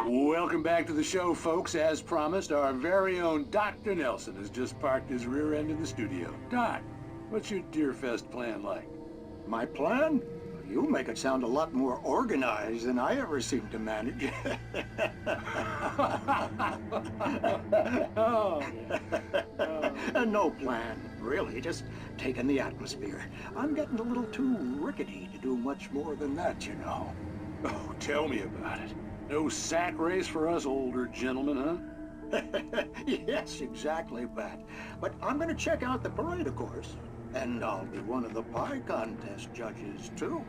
Welcome back to the show, folks. As promised, our very own Dr. Nelson has just parked his rear end in the studio. Doc, what's your Deerfest plan like? My plan? You make it sound a lot more organized than I ever seem to manage. Oh, No plan, really, just taking the atmosphere. I'm getting a little too rickety to do much more than that, you know. Oh, tell me about it. No sack race for us older gentlemen, huh? Yes, exactly, Pat. But I'm gonna check out the parade, of course. And I'll be one of the pie contest judges, too.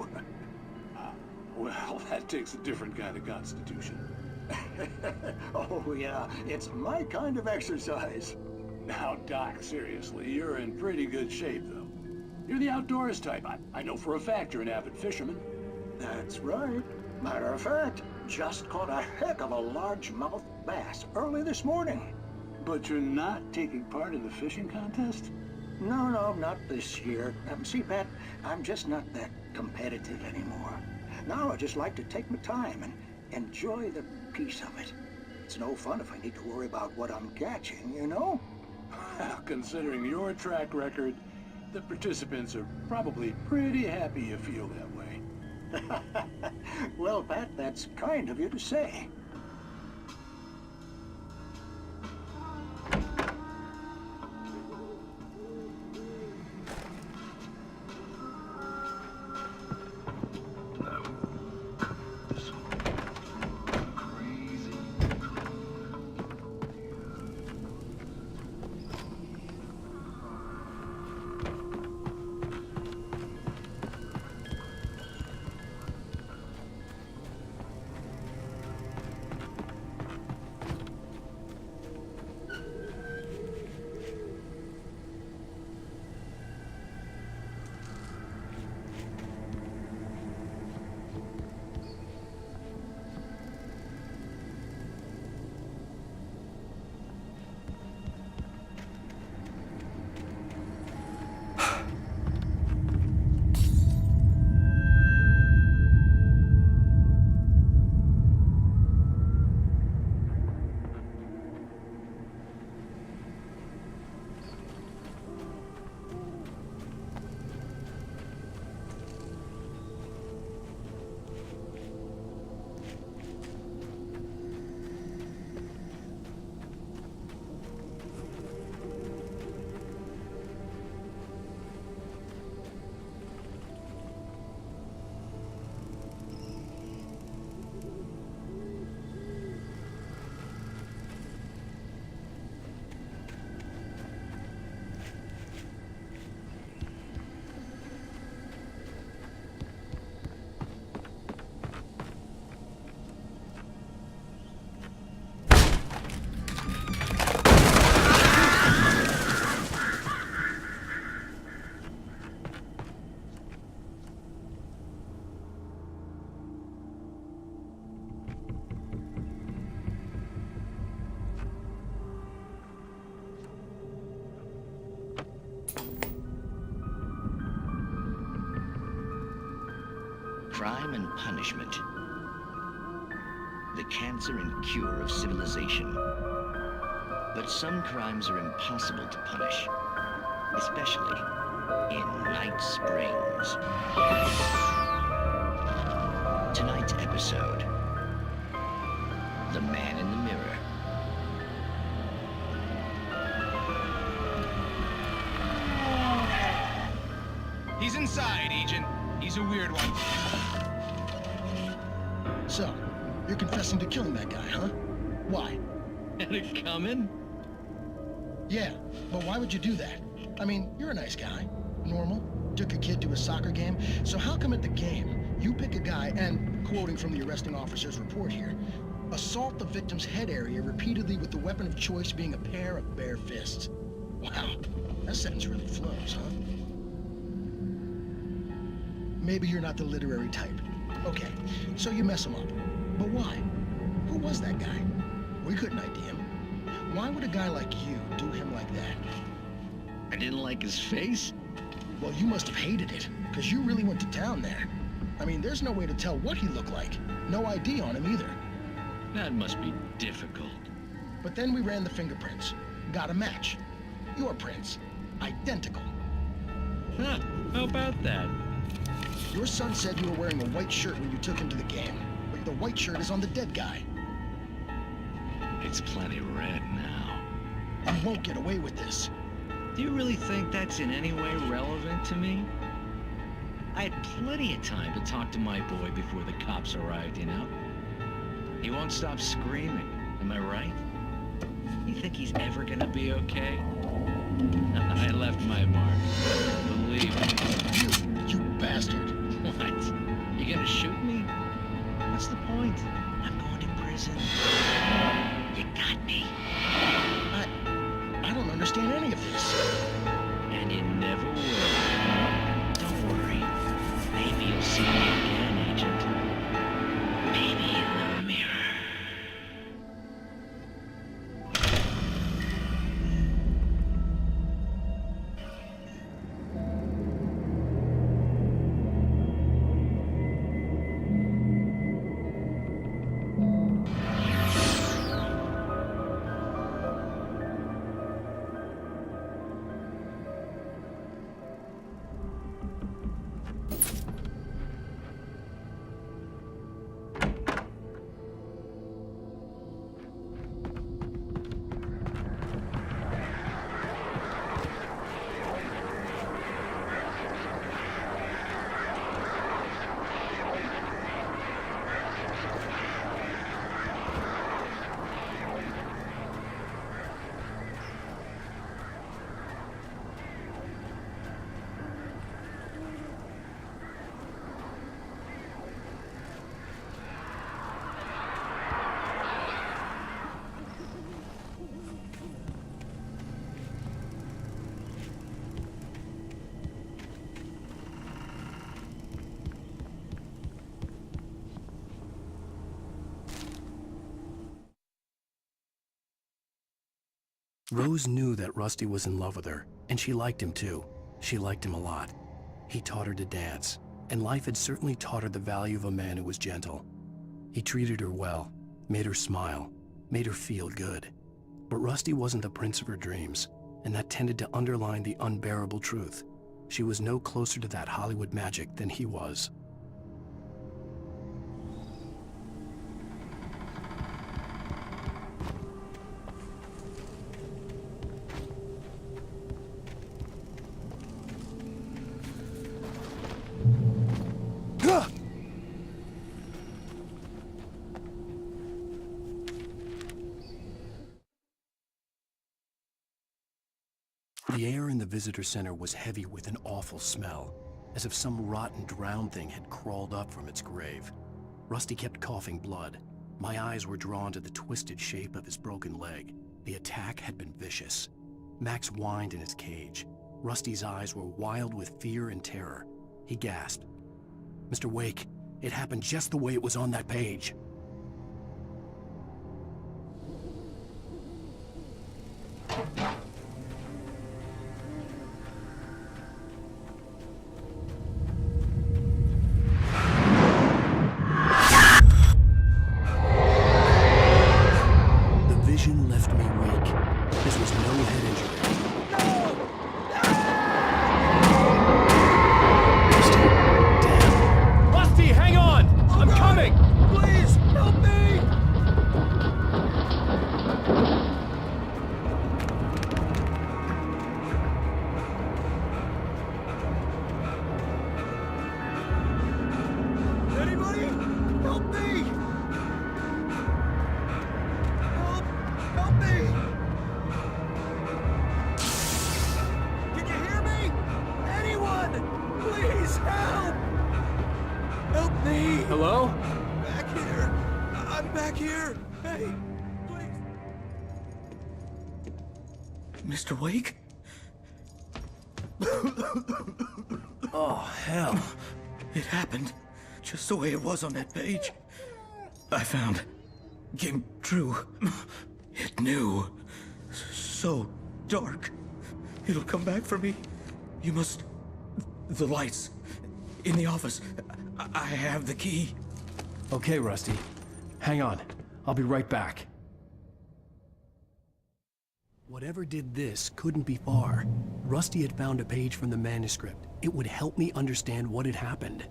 Well, that takes a different kind of constitution. Oh, yeah, it's my kind of exercise. Now, Doc, seriously, you're in pretty good shape, though. You're the outdoors type. I know for a fact you're an avid fisherman. That's right. Matter of fact, just caught a heck of a largemouth bass early this morning. But you're not taking part in the fishing contest? No, not this year. See, Pat, I'm just not that competitive anymore. Now I just like to take my time and enjoy the peace of it. It's no fun if I need to worry about what I'm catching, you know? Well, considering your track record, the participants are probably pretty happy you feel that way. Well, Pat, that's kind of you to say. Crime and punishment. The cancer and cure of civilization. But some crimes are impossible to punish, especially in Night Springs. Tonight's episode, The Man in the Mirror. He's inside, Agent. He's a weird one. So, you're confessing to killing that guy, huh? Why? Had it coming? Yeah, but why would you do that? I mean, you're a nice guy. Normal. Took a kid to a soccer game. So how come at the game, you pick a guy and, quoting from the arresting officer's report here, assault the victim's head area repeatedly with the weapon of choice being a pair of bare fists? Wow, that sentence really flows, huh? Maybe you're not the literary type. Okay, so you mess him up. But why? Who was that guy? We couldn't ID him. Why would a guy like you do him like that? I didn't like his face? Well, you must have hated it, because you really went to town there. I mean, there's no way to tell what he looked like. No ID on him either. That must be difficult. But then we ran the fingerprints. Got a match. Your prints. Identical. Huh, how about that? Your son said you were wearing a white shirt when you took him to the game. But the white shirt is on the dead guy. It's plenty red now. You won't get away with this. Do you really think that's in any way relevant to me? I had plenty of time to talk to my boy before the cops arrived, you know? He won't stop screaming, am I right? You think he's ever gonna be okay? I left my mark. Believe me. You bastard. What? You gonna shoot me? What's the point? I'm going to prison. You got me. I don't understand any of this. And you never will. Don't worry. Maybe you'll see me again, Agent. Maybe in the mirror. Rose knew that Rusty was in love with her, and she liked him too. She liked him a lot. He taught her to dance, and life had certainly taught her the value of a man who was gentle. He treated her well, made her smile, made her feel good. But Rusty wasn't the prince of her dreams, and that tended to underline the unbearable truth. She was no closer to that Hollywood magic than he was. The air in the visitor center was heavy with an awful smell, as if some rotten drowned thing had crawled up from its grave. Rusty kept coughing blood. My eyes were drawn to the twisted shape of his broken leg. The attack had been vicious. Max whined in his cage. Rusty's eyes were wild with fear and terror. He gasped. "Mr. Wake, it happened just the way it was on that page." Left me weak. This was no head injury. Rusty, damn. Rusty, hang on! I'm coming! Please, help me! Anybody? Help me! Help me! Can you hear me? Anyone! Please help! Help me! Hello? Back here! I'm back here! Hey! Please! Mr. Wake? Oh, hell. It happened just the way it was on that page. I found. Came true. It knew. So dark. It'll come back for me. You must... The lights. In the office. I have the key. Okay, Rusty. Hang on. I'll be right back. Whatever did this couldn't be far. Rusty had found a page from the manuscript. It would help me understand what had happened.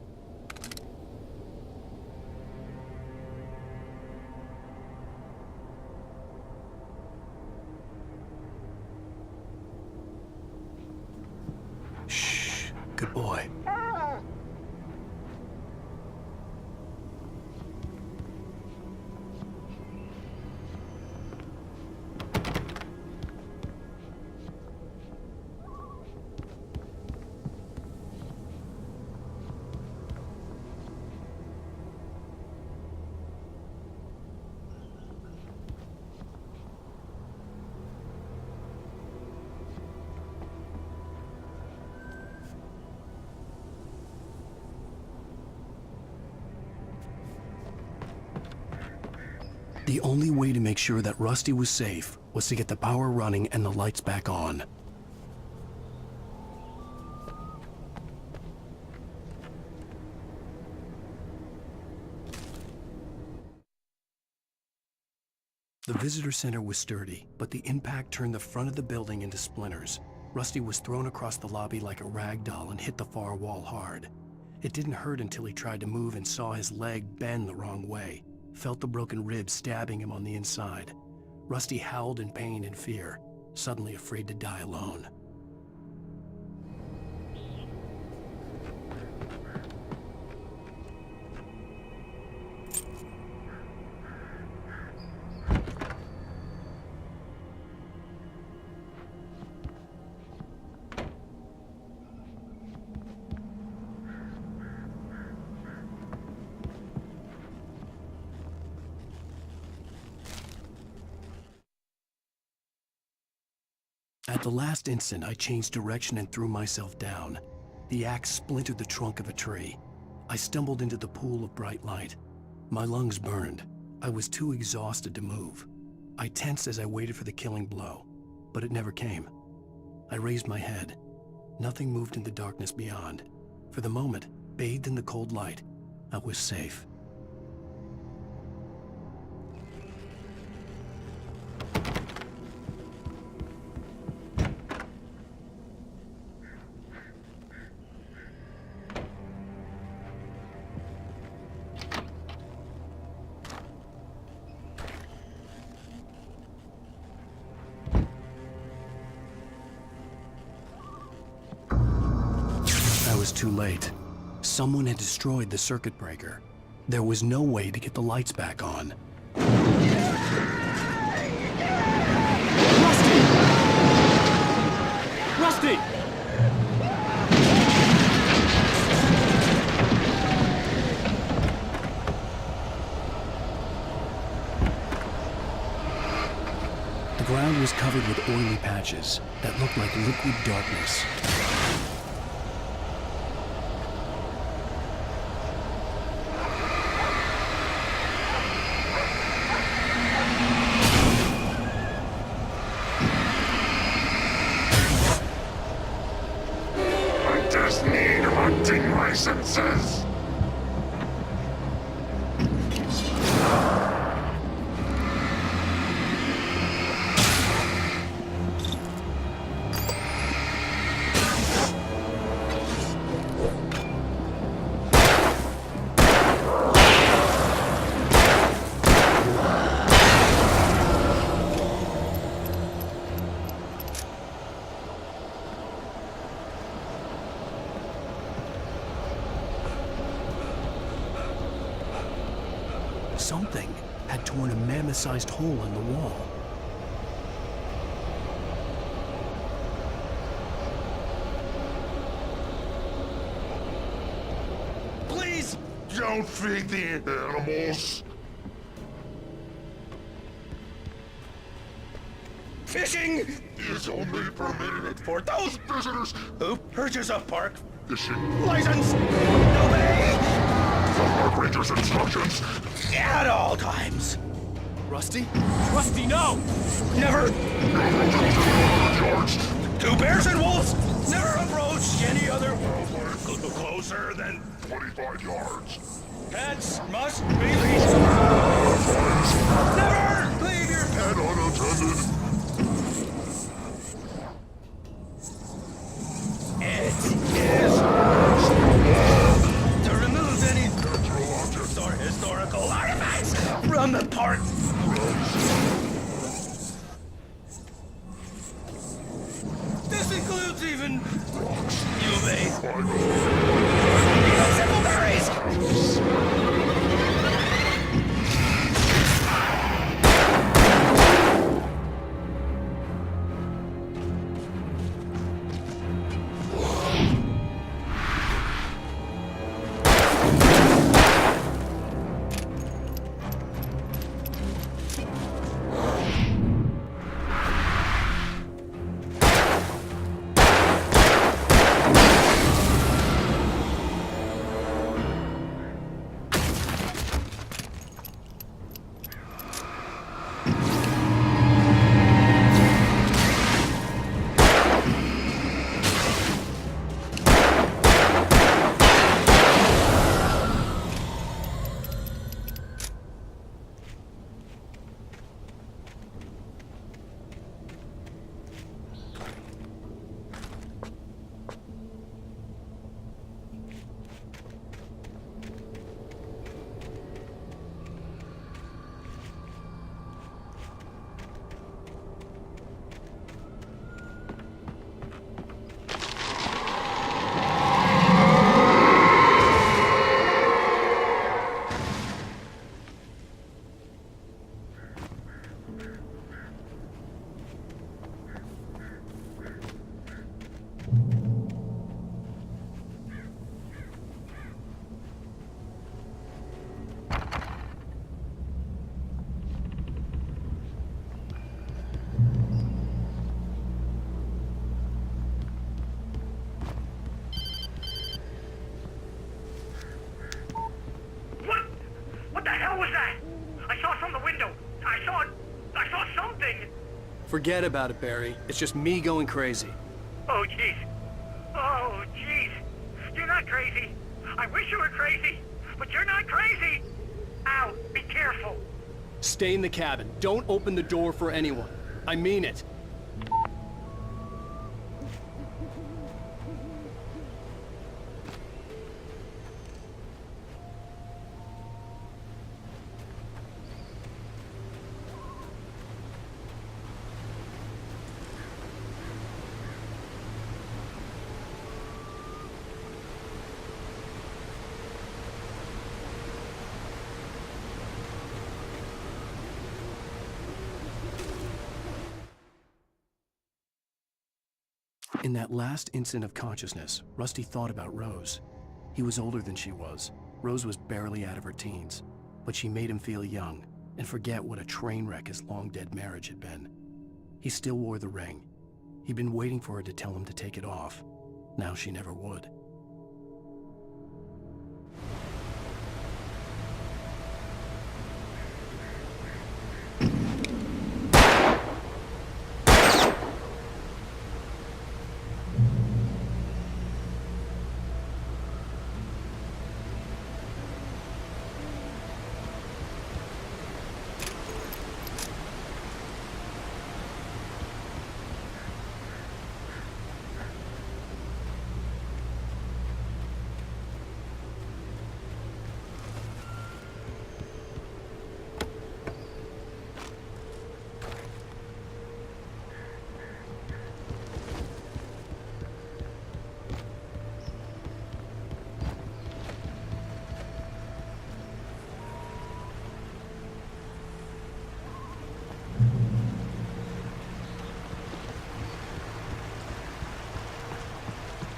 Shh, good boy. The only way to make sure that Rusty was safe was to get the power running and the lights back on. The visitor center was sturdy, but the impact turned the front of the building into splinters. Rusty was thrown across the lobby like a rag doll and hit the far wall hard. It didn't hurt until he tried to move and saw his leg bend the wrong way. Felt the broken ribs stabbing him on the inside. Rusty howled in pain and fear, suddenly afraid to die alone. At the last instant, I changed direction and threw myself down. The axe splintered the trunk of a tree. I stumbled into the pool of bright light. My lungs burned. I was too exhausted to move. I tensed as I waited for the killing blow, but it never came. I raised my head. Nothing moved in the darkness beyond. For the moment, bathed in the cold light, I was safe. Too late. Someone had destroyed the circuit breaker. There was no way to get the lights back on. Rusty! Rusty! The ground was covered with oily patches that looked like liquid darkness. Licenses. Something had torn a mammoth-sized hole in the wall. Please! Don't feed the animals! Fishing is only permitted for those visitors who purchase a park fishing license! Obey the park ranger's instructions at all times! Rusty? Rusty, no! Never! Two bears and wolves never approach any other world closer than 25 yards. Pets must be leashed. Simple berries! Forget about it, Barry. It's just me going crazy. Oh, jeez. Oh, jeez. You're not crazy. I wish you were crazy, but you're not crazy. Ow, be careful. Stay in the cabin. Don't open the door for anyone. I mean it. In that last instant of consciousness, Rusty thought about Rose. He was older than she was. Rose was barely out of her teens, but she made him feel young and forget what a train wreck his long-dead marriage had been. He still wore the ring. He'd been waiting for her to tell him to take it off. Now she never would.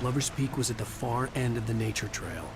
Lover's Peak was at the far end of the nature trail.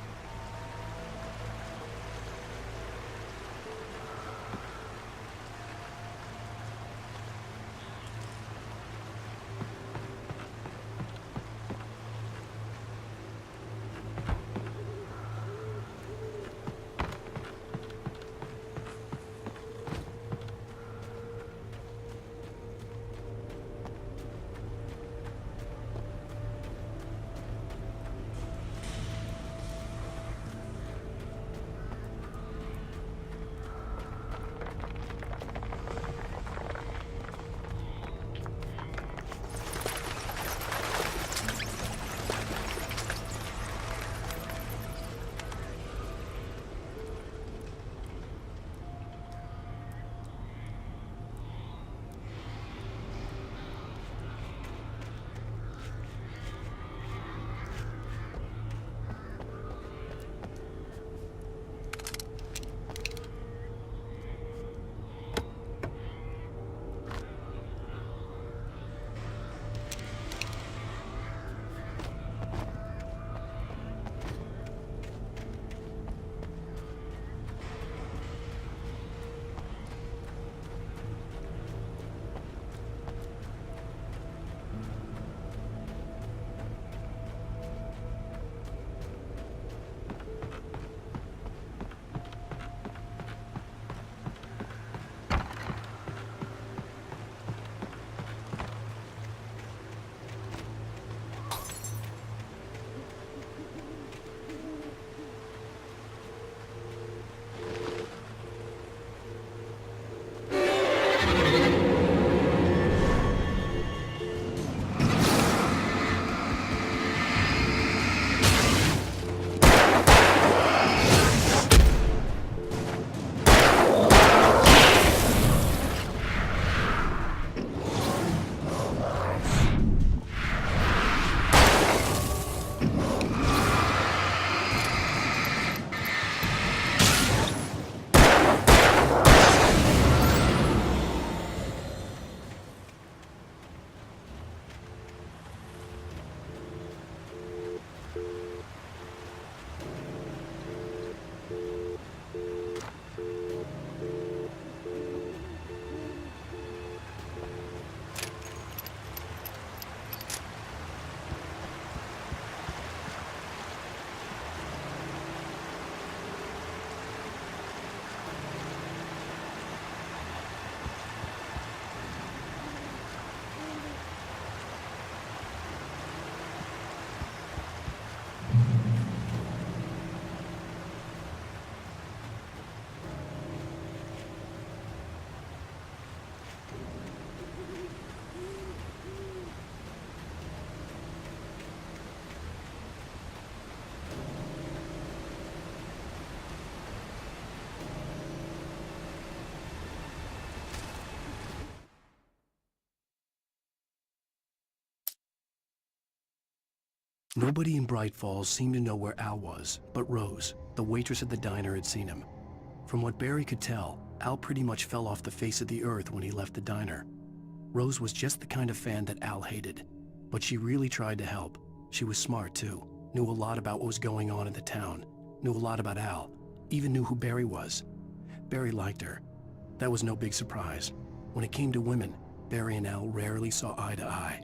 Nobody in Bright Falls seemed to know where Al was, but Rose, the waitress at the diner, had seen him. From what Barry could tell, Al pretty much fell off the face of the earth when he left the diner. Rose was just the kind of fan that Al hated, but she really tried to help. She was smart too, knew a lot about what was going on in the town, knew a lot about Al, even knew who Barry was. Barry liked her. That was no big surprise. When it came to women, Barry and Al rarely saw eye to eye.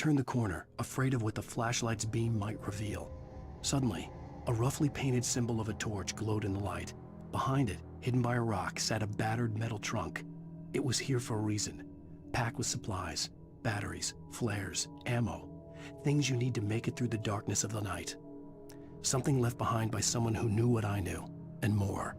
turned the corner, afraid of what the flashlight's beam might reveal. Suddenly, a roughly painted symbol of a torch glowed in the light. Behind it, hidden by a rock, sat a battered metal trunk. It was here for a reason, packed with supplies, batteries, flares, ammo, things you need to make it through the darkness of the night. Something left behind by someone who knew what I knew, and more.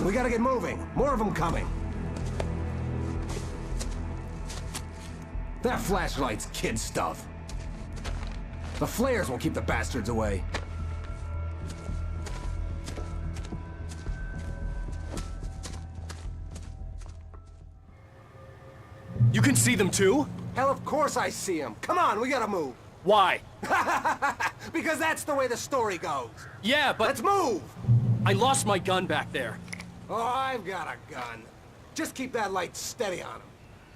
on, we gotta get moving. More of them coming. That flashlight's kid stuff. The flares will keep the bastards away. You can see them too? Hell, of course I see them. Come on, we gotta move. Why? Because that's the way the story goes. Yeah, but... Let's move! I lost my gun back there. Oh, I've got a gun. Just keep that light steady on him.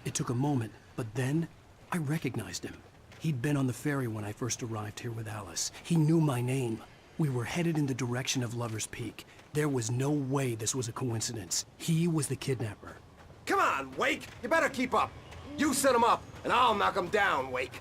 It took a moment, but then I recognized him. He'd been on the ferry when I first arrived here with Alice. He knew my name. We were headed in the direction of Lover's Peak. There was no way this was a coincidence. He was the kidnapper. Come on, Wake! You better keep up. You set him up, and I'll knock him down, Wake.